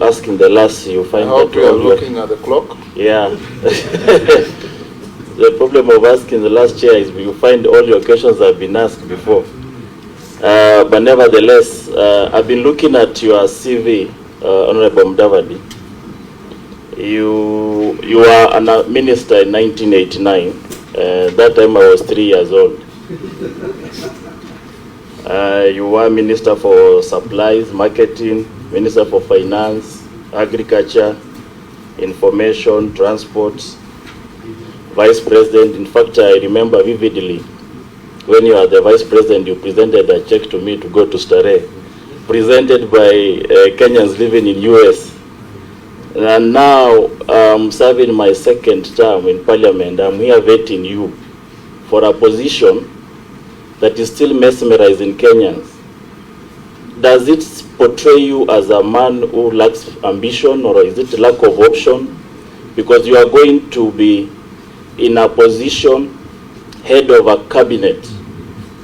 ask in the last, you find I hope that you are looking at the clock. Yeah. The problem of asking the last chair is you find all your questions have been asked before. But nevertheless, I've been looking at your CV, Honorable Mudavadi. You were a minister in 1989. That time I was 3 years old. You were Minister for Supplies, Marketing, Minister for Finance, Agriculture, Information, Transport, Vice President. In fact, I remember vividly when you are the Vice President, you presented a check to me to go to Starehe, presented by Kenyans living in US. And now I'm serving my second term in Parliament. I'm here vetting you for a position that is still mesmerizing Kenyans. Does it portray you as a man who lacks ambition, or is it lack of option? Because you are going to be in a position head of a cabinet.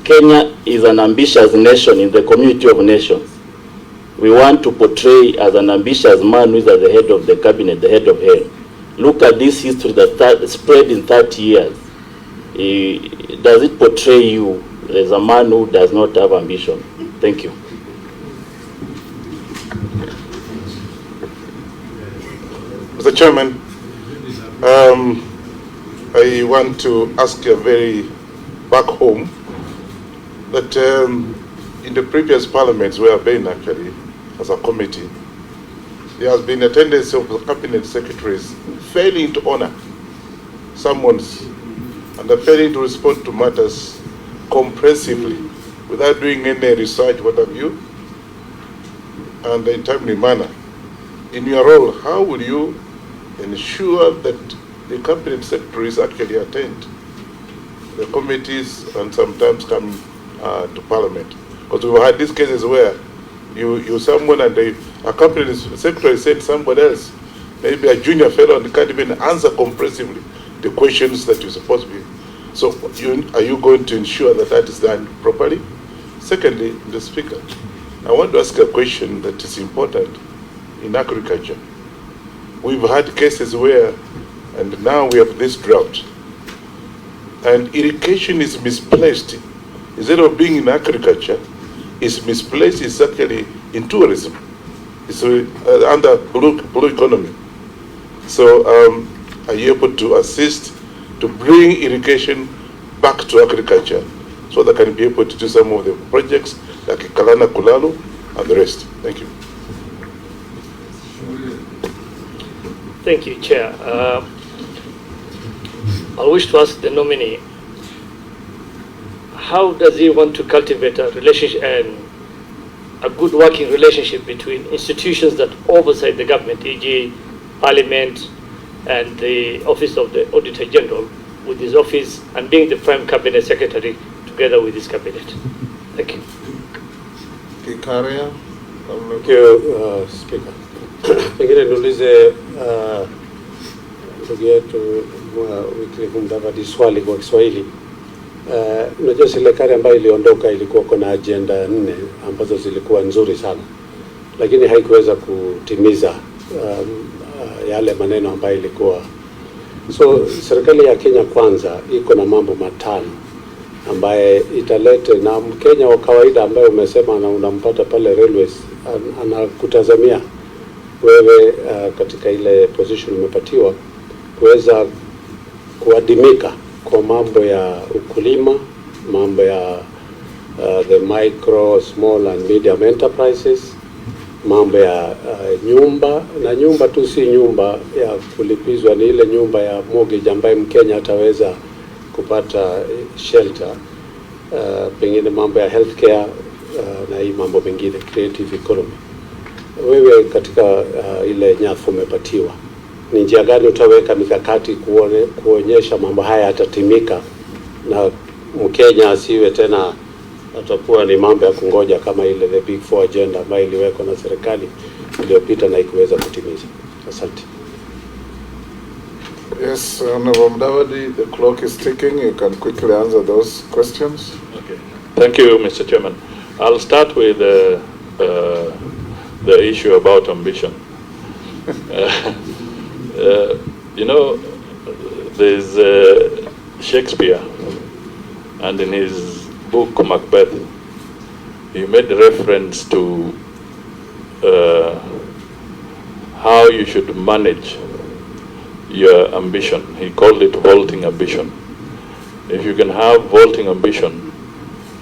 Kenya is an ambitious nation in the community of nations. We want to portray as an ambitious man who is at the head of the cabinet, the head of hell. Look at this history that spread in 30 years. Does it portray you as a man who does not have ambition? Thank you. Mr. Chairman, I want to ask you very back home that in the previous parliaments where I've been actually as a committee, there has been a tendency of the cabinet secretaries failing to honor summons and failing to respond to matters comprehensively without doing any research, what have you, and in a timely manner. In your role, how will you ensure that the cabinet secretaries actually attend the committees and sometimes come to Parliament? Because we've had these cases where you someone and a cabinet secretary said somebody else, maybe a junior fellow, and can't even answer comprehensively the questions that you're supposed to be. So are you going to ensure that that is done properly? Secondly, the Speaker, I want to ask a question that is important in agriculture. We've had cases where, and now we have this drought, and irrigation is misplaced. Instead of being in agriculture, it's misplaced, it's actually in tourism. It's under blue economy. So are you able to assist to bring irrigation back to agriculture so that can be able to do some of the projects like Kalana Kulalu and the rest? Thank you. Thank you, Chair. I wish to ask the nominee, how does he want to cultivate a relationship and a good working relationship between institutions that oversight the government, e.g. Parliament and the Office of the Auditor General, with his office and being the Prime Cabinet Secretary together with his cabinet? Thank you. Kikaria. Thank you, Speaker. Pengine niulize ndugu yetu Wycliffe Mudavadi swali kwa Kiswahili. Unajua serikali ambayo iliondoka ilikuwa kuna agenda 4 ambazo zilikuwa nzuri sana, lakini haikuweza kutimiza yale maneno ambayo ilikuwa. So serikali ya Kenya Kwanza iko na mambo 5 ambaye italete, na Mkenya wa kawaida ambaye umesema na unampata pale railways anakutazamia wewe katika ile position umepatiwa kuweza kuadimika kwa mambo ya ukulima, mambo ya the micro, small and medium enterprises, mambo ya nyumba, na nyumba tu si nyumba ya kulipizwa, ni ile nyumba ya mortgage ambaye Mkenya ataweza kupata shelter, pengine mambo ya healthcare na hii mambo mengine, creative economy. Wewe katika ile nyafu umepatiwa, ni njia gani utaweka mikakati kuonyesha mambo haya yatatimika na Mkenya asiwe tena atakuwa ni mambo ya kungoja kama ile the big 4 agenda ambayo iliwekwa na serikali iliyopita na ikuweza kutimiza? Asante. Yes, Honorable Mudavadi, the clock is ticking. You can quickly answer those questions. Okay. Thank you, Mr. Chairman. I'll start with the issue about ambition. You know, there's Shakespeare, and in his book Macbeth, he made reference to how you should manage your ambition. He called it vaulting ambition. If you can have vaulting ambition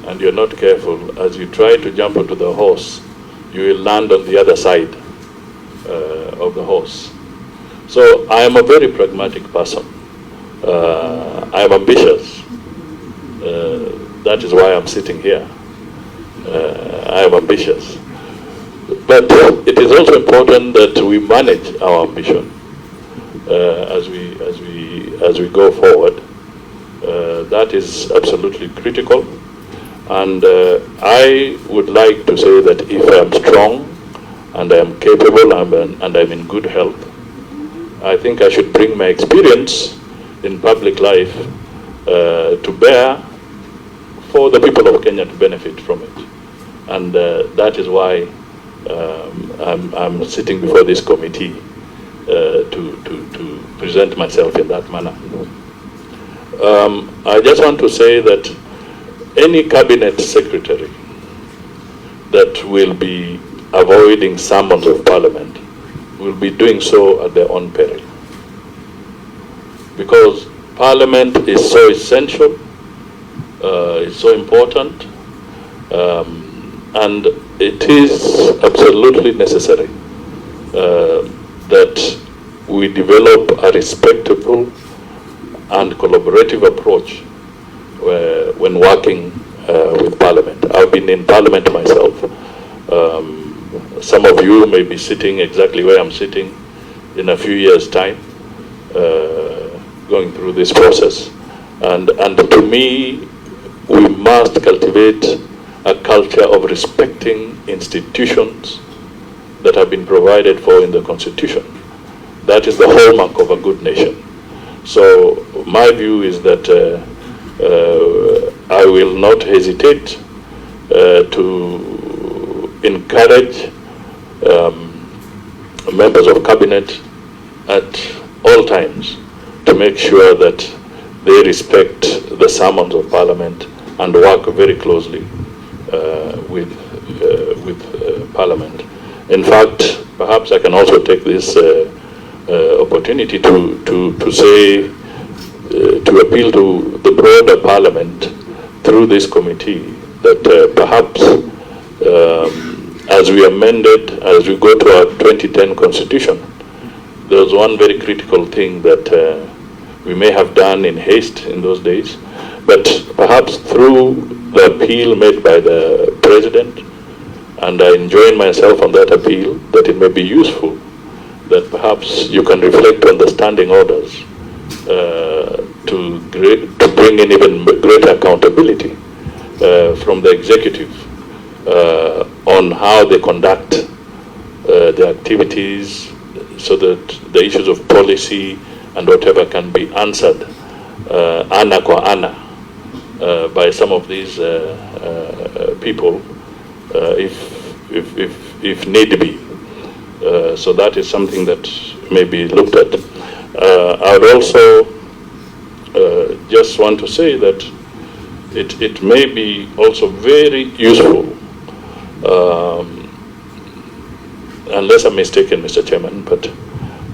and you're not careful, as you try to jump onto the horse, you will land on the other side of the horse. So I am a very pragmatic person. I am ambitious. That is why I'm sitting here. I am ambitious. But it is also important that we manage our ambition as we go forward. That is absolutely critical. And I would like to say that if I am strong and I am capable and I'm in good health, I think I should bring my experience in public life to bear for the people of Kenya to benefit from it. And that is why I'm sitting before this committee to present myself in that manner. I just want to say that any cabinet secretary that will be avoiding summons of parliament will be doing so at their own peril. Because parliament is so essential, it's so important, and it is absolutely necessary that we develop a respectable and collaborative approach when working with Parliament. I've been in Parliament myself. Some of you may be sitting exactly where I'm sitting in a few years' time, going through this process. And to me, we must cultivate a culture of respecting institutions that have been provided for in the Constitution. That is the hallmark of a good nation. So my view is that I will not hesitate to encourage members of cabinet at all times to make sure that they respect the summons of Parliament and work very closely with Parliament. In fact, perhaps I can also take this opportunity to say, to appeal to the broader Parliament through this committee that perhaps as we amended, as we go to our 2010 Constitution, there was one very critical thing that we may have done in haste in those days, but perhaps through the appeal made by the President, and I enjoin myself on that appeal, that it may be useful that perhaps you can reflect on the standing orders to bring in even greater accountability from the executive on how they conduct their activities, so that the issues of policy and whatever can be answered ana kwa ana by some of these people if need be. So that is something that may be looked at. I would also just want to say that it may be also very useful, unless I'm mistaken, Mr. Chairman, but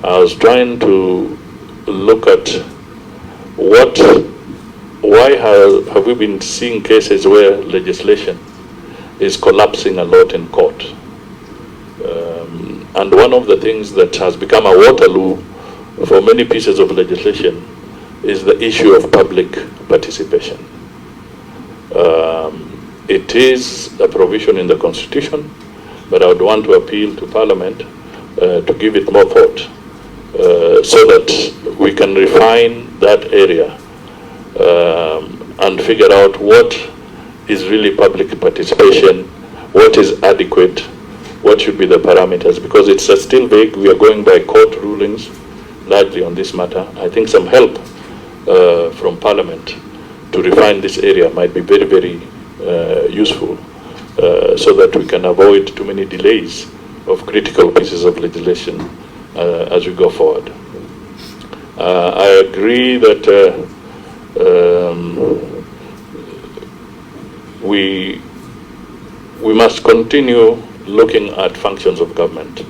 I was trying to look at why have we been seeing cases where legislation is collapsing a lot in court. And one of the things that has become a Waterloo for many pieces of legislation is the issue of public participation. It is a provision in the Constitution, but I would want to appeal to Parliament to give it more thought so that we can refine that area and figure out what is really public participation, what is adequate, what should be the parameters, because it's still vague. We are going by court rulings largely on this matter. I think some help from Parliament to refine this area might be very, very useful so that we can avoid too many delays of critical pieces of legislation as we go forward. I agree that we must continue looking at functions of government.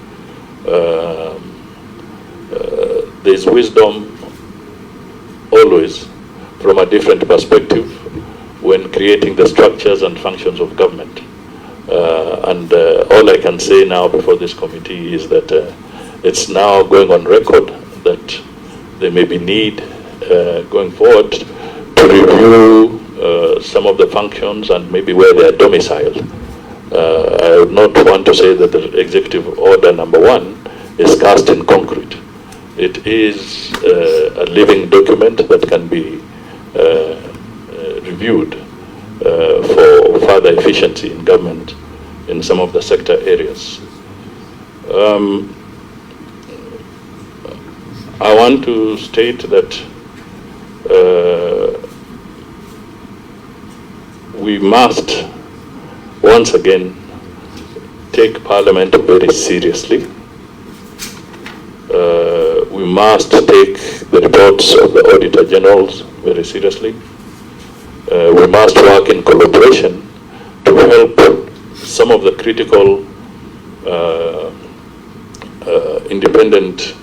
There's wisdom always from a different perspective when creating the structures and functions of government. All I can say now before this committee is that it's now going on record that there may be need going forward to review some of the functions and maybe where they are domiciled. I would not want to say that the executive order #1 is cast in concrete. It is a living document that can be reviewed for further efficiency in government in some of the sector areas. I want to state that we must once again take Parliament very seriously. We must take the reports of the Auditor Generals very seriously. We must work in collaboration to help some of the critical independent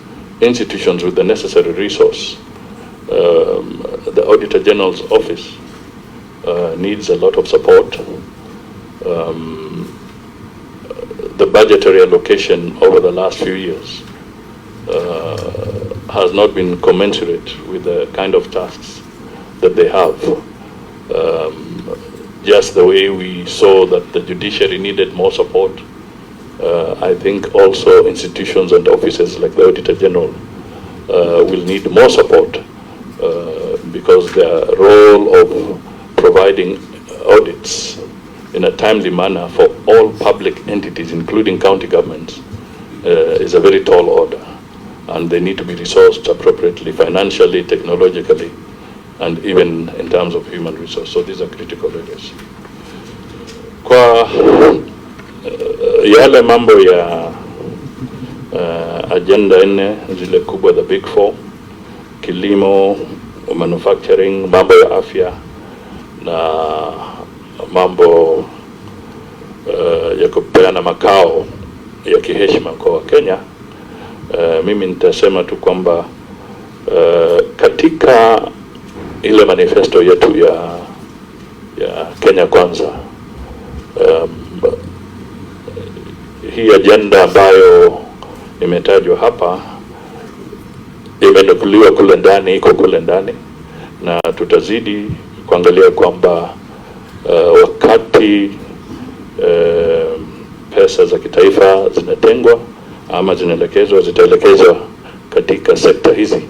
institutions with the necessary resource. The Auditor General's office needs a lot of support. The budgetary allocation over the last few years has not been commensurate with the kind of tasks that they have. Just the way we saw that the judiciary needed more support, I think also institutions and offices like the Auditor General will need more support because their role of providing audits in a timely manner for all public entities, including county governments, is a very tall order, and they need to be resourced appropriately, financially, technologically, and even in terms of human resource. So these are critical areas. Kwa yale mambo ya agenda 4 zile kubwa, the big 4, kilimo, manufacturing, mambo ya afya na mambo ya kupeana makao ya kiheshima kwa Wakenya, mimi nitasema tu kwamba katika ile manifesto yetu ya Kenya Kwanza, hii agenda ambayo imetajwa hapa imenukuliwa kule ndani, iko kule ndani, na tutazidi kuangalia kwamba wakati pesa za kitaifa zinatengwa ama zitaelekezwa katika sekta hizi,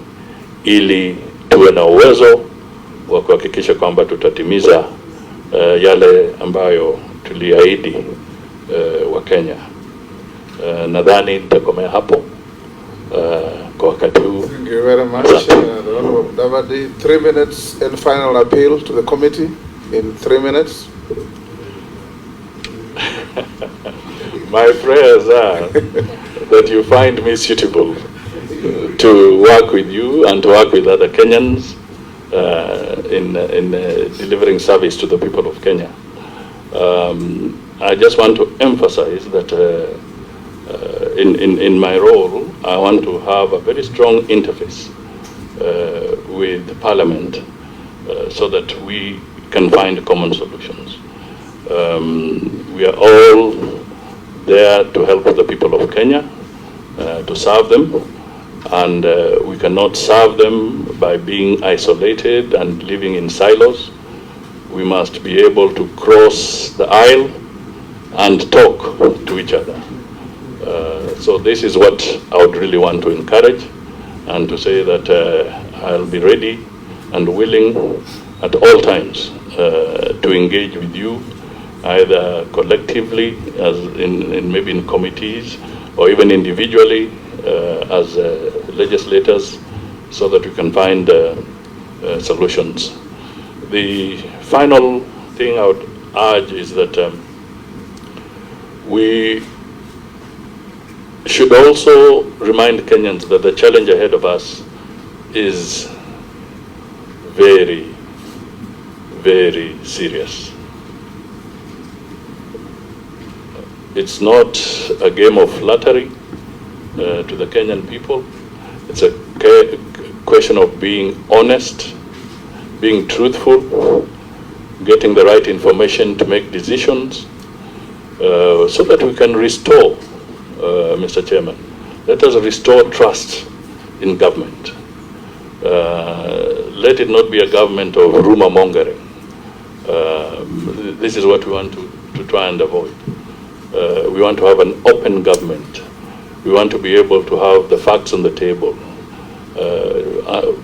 ili tuwe na uwezo wa kuhakikisha kwamba tutatimiza yale ambayo tuliahidi wa Kenya. Nadhani nitakomea hapo kwa wakati huu. Thank you very much, Honorable Mudavadi. 3 minutes and final appeal to the committee in 3 minutes. My prayers are that you find me suitable to work with you and to work with other Kenyans in delivering service to the people of Kenya. I just want to emphasize that in my role, I want to have a very strong interface with Parliament so that we can find common solutions. We are all there to help the people of Kenya, to serve them, and we cannot serve them by being isolated and living in silos. We must be able to cross the aisle and talk to each other. So this is what I would really want to encourage, and to say that I'll be ready and willing at all times to engage with you, either collectively, as in maybe in committees, or even individually as legislators, so that we can find solutions. The final thing I would urge is that we should also remind Kenyans that the challenge ahead of us is very, very serious. It's not a game of flattery to the Kenyan people. It's a question of being honest, being truthful, getting the right information to make decisions, so that we can restore, Mr. Chairman, let us restore trust in government. Let it not be a government of rumor mongering. This is what we want to try and avoid. We want to have an open government. We want to be able to have the facts on the table.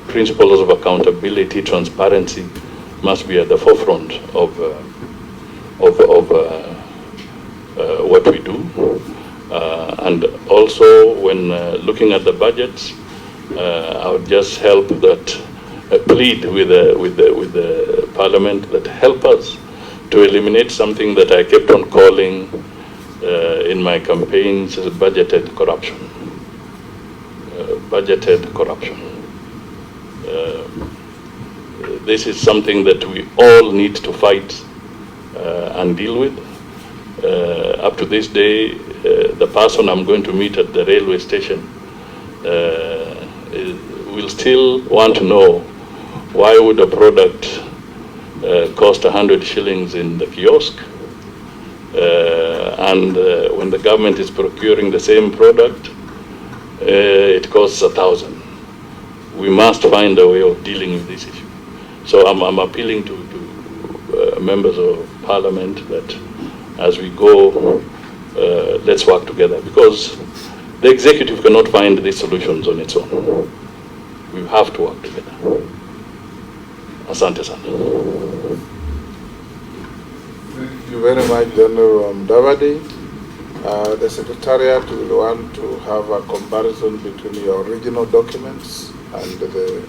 Principles of accountability, transparency must be at the forefront of what we do. And also, when looking at the budgets, I would just help that plead with the Parliament that help us to eliminate something that I kept on calling in my campaigns as budgeted corruption. Budgeted corruption. This is something that we all need to fight and deal with. Up to this day, the person I'm going to meet at the railway station will still want to know why would a product cost 100 shillings in the kiosk, and when the government is procuring the same product, it costs 1,000. We must find a way of dealing with this issue. So I'm appealing to members of Parliament that as we go, let's work together, because the executive cannot find these solutions on its own. We have to work together. Asante sana. Thank you very much, General Mudavadi. The Secretariat will want to have a comparison between your original documents and the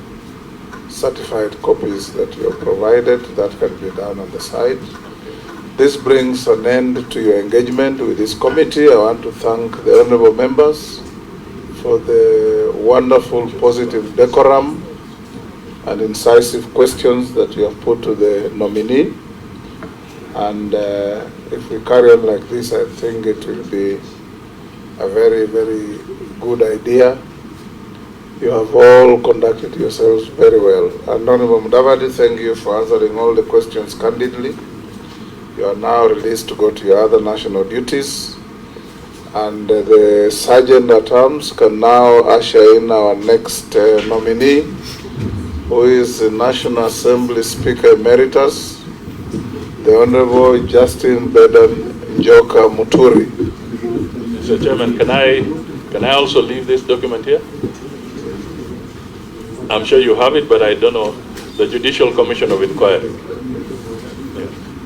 certified copies that you have provided. That can be done on the side. This brings an end to your engagement with this committee. I want to thank the honorable members for the wonderful, positive decorum and incisive questions that you have put to the nominee. And if we carry on like this, I think it will be a very, very good idea. You have all conducted yourselves very well. And Honorable Mudavadi, thank you for answering all the questions candidly. You are now released to go to your other national duties. And the Sergeant at Arms can now usher in our next nominee, who is the National Assembly Speaker Emeritus, the Honorable Justin Bedan Njoka Muturi. Mr. Chairman, can I also leave this document here? I'm sure you have it, but I don't know. The Judicial Commission of Inquiry.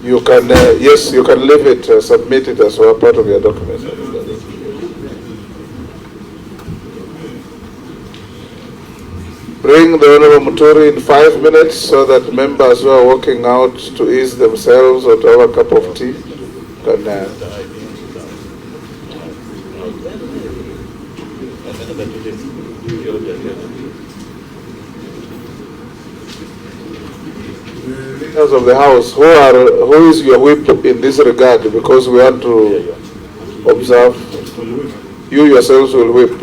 You can, yes, you can leave it, submit it as well, part of your document. Bring the Honorable Muturi in 5 minutes so that members who are walking out to ease themselves or to have a cup of tea can leaders of the House, who is your whip in this regard? Because we want to observe. You yourselves will whip.